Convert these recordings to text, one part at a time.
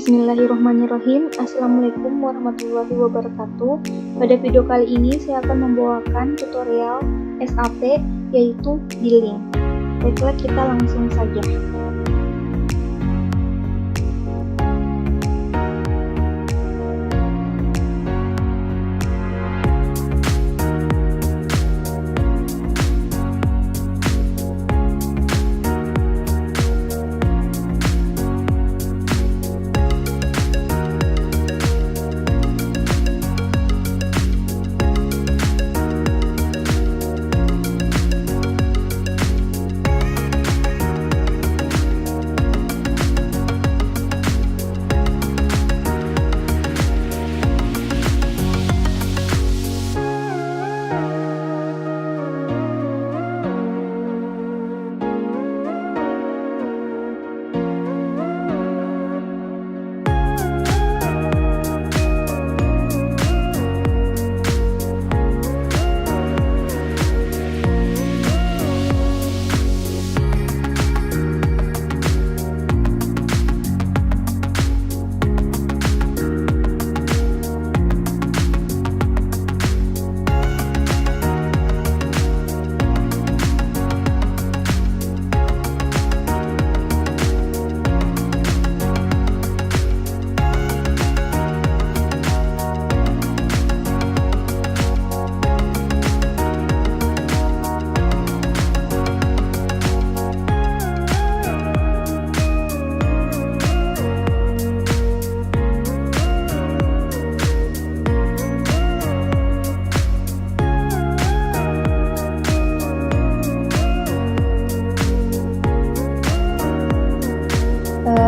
Bismillahirrahmanirrahim. Assalamualaikum warahmatullahi wabarakatuh. Pada video kali ini saya akan membawakan tutorial SAP yaitu billing. Baiklah, kita langsung saja.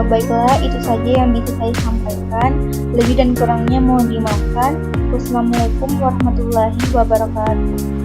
Baiklah, itu saja yang bisa saya sampaikan. Lebih dan kurangnya mohon dimaafkan. Wassalamualaikum warahmatullahi wabarakatuh.